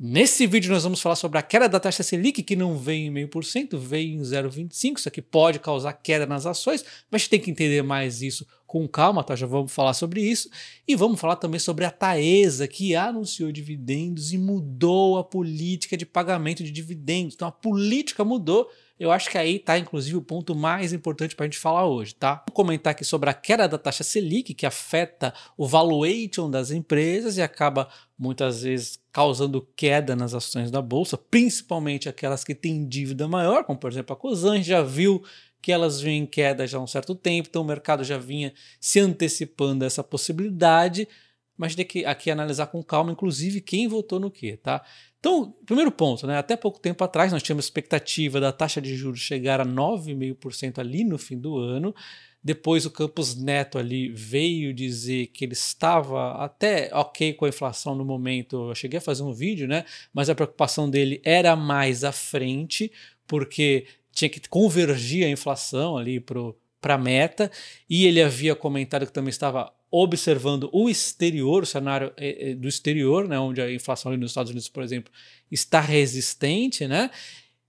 Nesse vídeo nós vamos falar sobre a queda da taxa Selic, que não veio em 0,5%, veio em 0,25%. Isso aqui pode causar queda nas ações, mas a gente tem que entender mais isso com calma, tá? Já vamos falar sobre isso. E vamos falar também sobre a Taesa, que anunciou dividendos e mudou a política de pagamento de dividendos. Então a política mudou. Eu acho que aí está, inclusive, o ponto mais importante para a gente falar hoje, tá? Vou comentar aqui sobre a queda da taxa Selic, que afeta o valuation das empresas e acaba, muitas vezes, causando queda nas ações da Bolsa, principalmente aquelas que têm dívida maior, como, por exemplo, a Cosan. A gente já viu que elas vêm em queda já há um certo tempo, então o mercado já vinha se antecipando a essa possibilidade, mas tem que aqui analisar com calma, inclusive, quem votou no quê, tá? Então, primeiro ponto, né? Até pouco tempo atrás nós tínhamos expectativa da taxa de juros chegar a 9,5% ali no fim do ano. Depois o Campos Neto ali veio dizer que ele estava até ok com a inflação no momento. Eu cheguei a fazer um vídeo, né? Mas a preocupação dele era mais à frente, porque tinha que convergir a inflação ali para a meta. E ele havia comentado que também estava observando o exterior, o cenário do exterior, né, onde a inflação ali nos Estados Unidos, por exemplo, está resistente, né?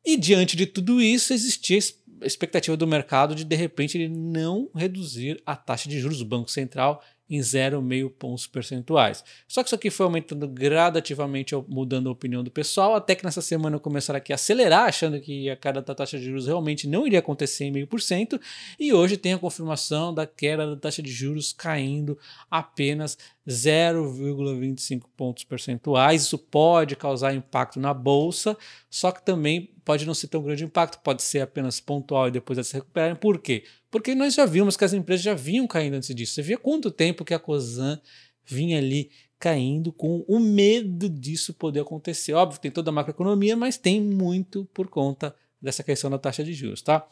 E diante de tudo isso, existia a expectativa do mercado de repente, ele não reduzir a taxa de juros do Banco Central em 0,5 pontos percentuais. Só que isso aqui foi aumentando gradativamente, mudando a opinião do pessoal, até que nessa semana começaram aqui a acelerar, achando que a queda da taxa de juros realmente não iria acontecer em 0,5%, e hoje tem a confirmação da queda da taxa de juros caindo apenas 0,25 pontos percentuais. Isso pode causar impacto na Bolsa, só que também pode não ser tão grande impacto, pode ser apenas pontual e depois elas se recuperarem. Por quê? Porque nós já vimos que as empresas já vinham caindo antes disso. Você via quanto tempo que a Cosan vinha ali caindo com o medo disso poder acontecer. Óbvio, tem toda a macroeconomia, mas tem muito por conta dessa questão da taxa de juros, tá?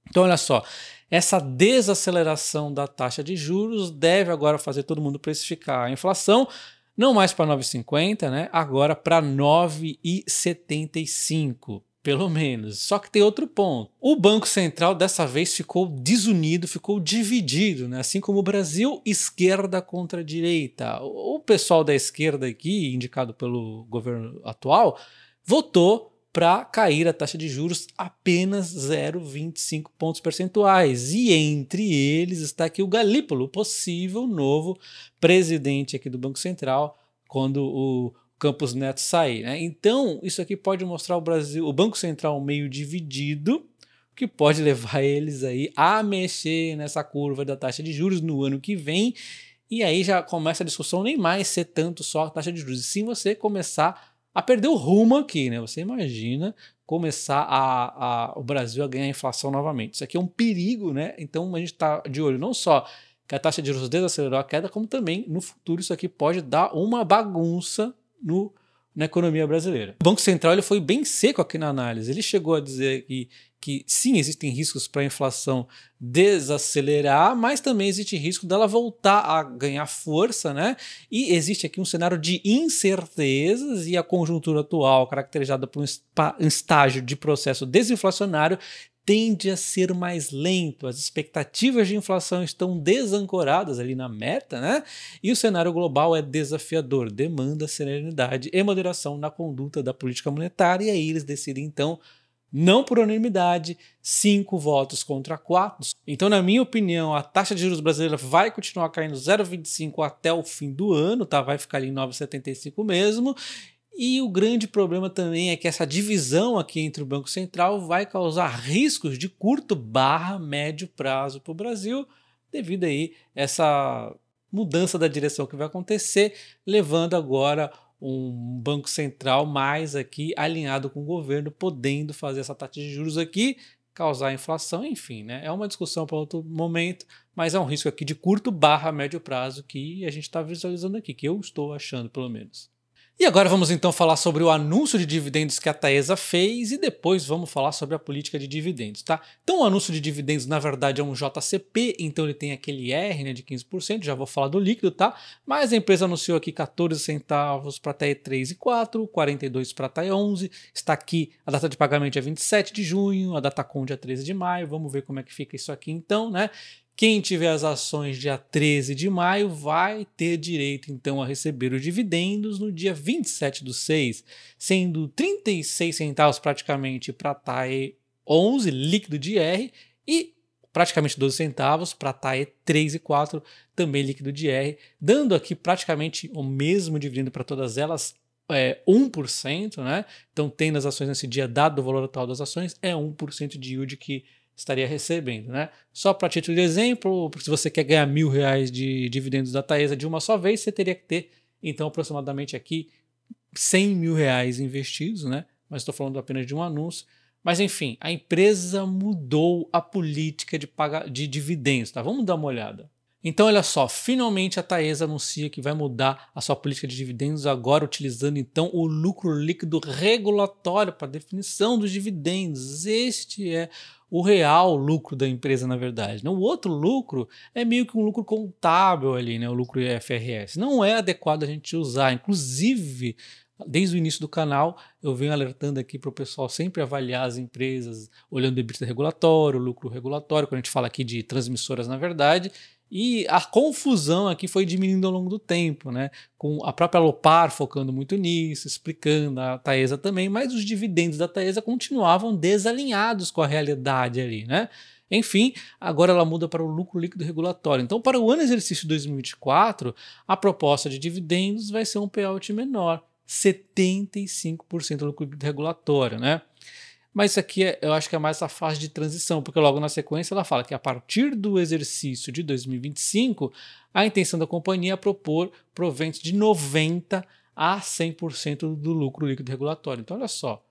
Então, olha só, essa desaceleração da taxa de juros deve agora fazer todo mundo precificar a inflação, não mais para 9,50, né? Agora para 9,75. Pelo menos. Só que tem outro ponto. O Banco Central dessa vez ficou desunido, ficou dividido, né? Assim como o Brasil, esquerda contra direita. O pessoal da esquerda aqui, indicado pelo governo atual, votou para cair a taxa de juros apenas 0,25 pontos percentuais. E entre eles está aqui o Galípolo, o possível novo presidente aqui do Banco Central, quando o Campos Neto sair, né? Então, isso aqui pode mostrar o Banco Central meio dividido, que pode levar eles aí a mexer nessa curva da taxa de juros no ano que vem, e aí já começa a discussão nem mais ser tanto só a taxa de juros, e sim você começar a perder o rumo aqui, né? Você imagina começar o Brasil a ganhar inflação novamente. Isso aqui é um perigo, né? Então a gente está de olho não só que a taxa de juros desacelerou a queda, como também no futuro isso aqui pode dar uma bagunça na economia brasileira. O Banco Central ele foi bem seco aqui na análise. Ele chegou a dizer que sim, existem riscos para a inflação desacelerar, mas também existe risco dela voltar a ganhar força, né? E existe aqui um cenário de incertezas, e a conjuntura atual, caracterizada por um estágio de processo desinflacionário, tende a ser mais lento. As expectativas de inflação estão desancoradas ali na meta, né? E o cenário global é desafiador, demanda serenidade e moderação na conduta da política monetária, e aí eles decidem, então, não por unanimidade, 5 votos contra 4. Então, na minha opinião, a taxa de juros brasileira vai continuar caindo 0,25 até o fim do ano, tá? Vai ficar ali em 9,75 mesmo. E o grande problema também é que essa divisão aqui entre o Banco Central vai causar riscos de curto/médio prazo para o Brasil, devido aí essa mudança da direção que vai acontecer, levando agora um Banco Central mais aqui alinhado com o governo, podendo fazer essa taxa de juros aqui, causar inflação, enfim, né? É uma discussão para outro momento, mas é um risco aqui de curto/médio prazo que a gente está visualizando aqui, que eu estou achando pelo menos. E agora vamos então falar sobre o anúncio de dividendos que a Taesa fez e depois vamos falar sobre a política de dividendos, tá? Então o anúncio de dividendos na verdade é um JCP, então ele tem aquele R, né, de 15%, já vou falar do líquido, tá? Mas a empresa anunciou aqui 14 centavos para TAE 3,4, 42 para TAE 11, está aqui a data de pagamento é 27 de junho, a data com dia 13 de maio, vamos ver como é que fica isso aqui então, né? Quem tiver as ações dia 13 de maio vai ter direito, então, a receber os dividendos no dia 27/6, sendo 36 centavos praticamente para a TAE 11, líquido de R, e praticamente 12 centavos para a TAE 3 e 4, também líquido de R, dando aqui praticamente o mesmo dividendo para todas elas, 1%, né? Então, tendo as ações nesse dia, dado o valor atual das ações, é 1% de yield que estaria recebendo, né? Só para título de exemplo, se você quer ganhar R$ 1.000 de dividendos da Taesa de uma só vez, você teria que ter, então, aproximadamente aqui R$ 100 mil investidos, né? Mas estou falando apenas de um anúncio. Mas enfim, a empresa mudou a política de dividendos, tá? Vamos dar uma olhada. Então, olha só, finalmente a Taesa anuncia que vai mudar a sua política de dividendos agora, utilizando então o lucro líquido regulatório para definição dos dividendos. Este é o real lucro da empresa, na verdade, né? O outro lucro é meio que um lucro contábil ali, né? O lucro IFRS. Não é adequado a gente usar, inclusive. Desde o início do canal, eu venho alertando aqui para o pessoal sempre avaliar as empresas, olhando o EBITDA regulatório, o lucro regulatório, quando a gente fala aqui de transmissoras, na verdade, e a confusão aqui foi diminuindo ao longo do tempo, né? Com a própria Alupar focando muito nisso, explicando, a Taesa também, mas os dividendos da Taesa continuavam desalinhados com a realidade ali, né? Enfim, agora ela muda para o lucro líquido regulatório. Então, para o ano exercício 2024, a proposta de dividendos vai ser um payout menor, 75% do lucro líquido regulatório, né? Mas isso aqui eu acho que é mais a fase de transição, porque logo na sequência ela fala que a partir do exercício de 2025, a intenção da companhia é propor proventos de 90% a 100% do lucro líquido regulatório. Então, olha só,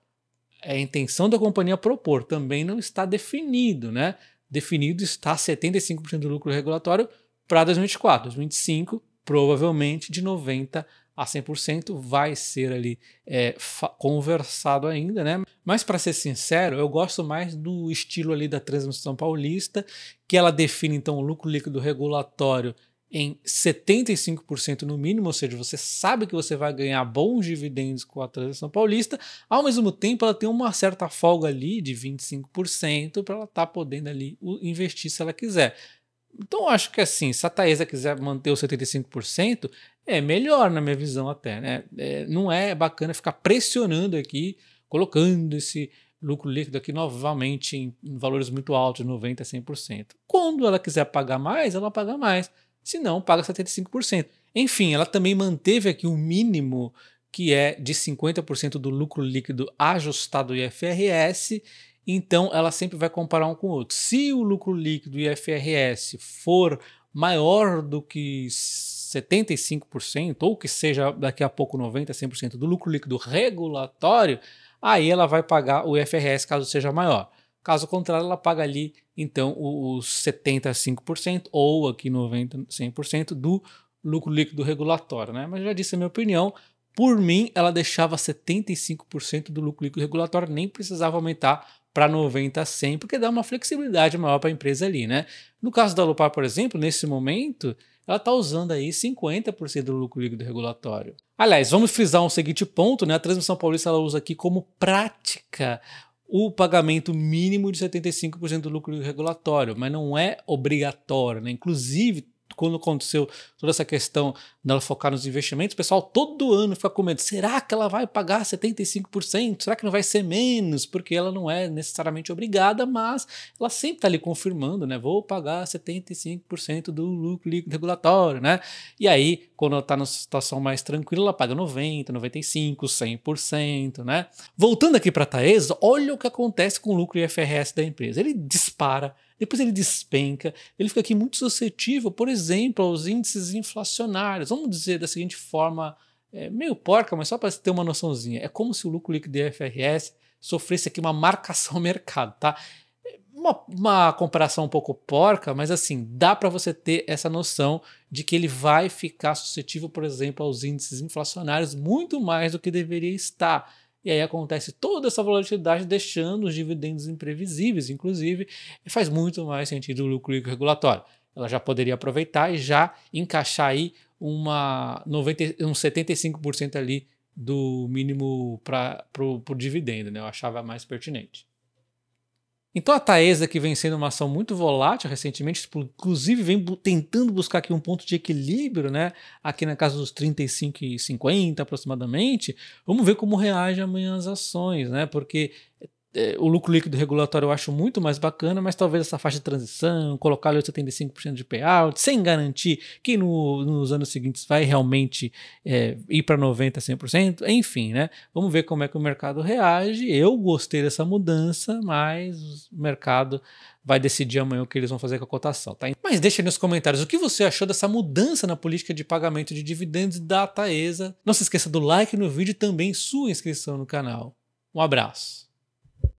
a intenção da companhia propor também não está definido, né? Definido está 75% do lucro regulatório para 2024. 2025, provavelmente de 90% a 100% vai ser ali conversado ainda, né? Mas para ser sincero, eu gosto mais do estilo ali da Transmissão Paulista, que ela define então o lucro líquido regulatório em 75% no mínimo, ou seja, você sabe que você vai ganhar bons dividendos com a Transmissão Paulista, ao mesmo tempo ela tem uma certa folga ali de 25% para ela estar podendo ali investir se ela quiser. Então eu acho que assim, se a Taesa quiser manter os 75%, é melhor na minha visão até, né? Não é bacana ficar pressionando aqui, colocando esse lucro líquido aqui novamente em valores muito altos, 90% a 100%. Quando ela quiser pagar mais, ela paga mais. Se não, paga 75%. Enfim, ela também manteve aqui um mínimo que é de 50% do lucro líquido ajustado ao IFRS. Então, ela sempre vai comparar um com o outro. Se o lucro líquido IFRS for maior do que 75%, ou que seja daqui a pouco 90%, 100% do lucro líquido regulatório, aí ela vai pagar o IFRS caso seja maior. Caso contrário, ela paga ali, então, os 75% ou aqui 90%, 100% do lucro líquido regulatório, né? Mas já disse a minha opinião. Por mim, ela deixava 75% do lucro líquido regulatório, nem precisava aumentar para 90 a 100, porque dá uma flexibilidade maior para a empresa ali, né? No caso da Alupar, por exemplo, nesse momento, ela está usando aí 50% do lucro líquido regulatório. Aliás, vamos frisar um seguinte ponto, né? A Transmissão Paulista ela usa aqui como prática o pagamento mínimo de 75% do lucro regulatório, mas não é obrigatório, né? Inclusive, quando aconteceu toda essa questão dela focar nos investimentos, o pessoal todo ano fica com medo. Será que ela vai pagar 75%? Será que não vai ser menos? Porque ela não é necessariamente obrigada, mas ela sempre está ali confirmando, né? Vou pagar 75% do lucro líquido regulatório, né? E aí, quando ela está numa situação mais tranquila, ela paga 90%, 95%, 100%, né? Voltando aqui para a Taesa, olha o que acontece com o lucro IFRS da empresa. Ele dispara, depois ele despenca, ele fica aqui muito suscetível, por exemplo, aos índices inflacionários. Vamos dizer da seguinte forma, meio porca, mas só para você ter uma noçãozinha. É como se o lucro líquido do IFRS sofresse aqui uma marcação mercado, tá? Uma comparação um pouco porca, mas assim, dá para você ter essa noção de que ele vai ficar suscetível, por exemplo, aos índices inflacionários muito mais do que deveria estar. E aí acontece toda essa volatilidade, deixando os dividendos imprevisíveis, inclusive, e faz muito mais sentido o lucro líquido regulatório. Ela já poderia aproveitar e já encaixar aí um 75% ali do mínimo para o dividendo, né? Eu achava mais pertinente. Então a Taesa, que vem sendo uma ação muito volátil recentemente, inclusive vem tentando buscar aqui um ponto de equilíbrio, né? Aqui na casa dos 35,50 aproximadamente. Vamos ver como reage amanhã as ações, né? Porque o lucro líquido regulatório eu acho muito mais bacana, mas talvez essa faixa de transição, colocar ali 75% de payout, sem garantir que nos anos seguintes vai realmente ir para 90%, 100%, enfim, né? Vamos ver como é que o mercado reage. Eu gostei dessa mudança, mas o mercado vai decidir amanhã o que eles vão fazer com a cotação, tá? Mas deixa aí nos comentários o que você achou dessa mudança na política de pagamento de dividendos da Taesa. Não se esqueça do like no vídeo e também sua inscrição no canal. Um abraço.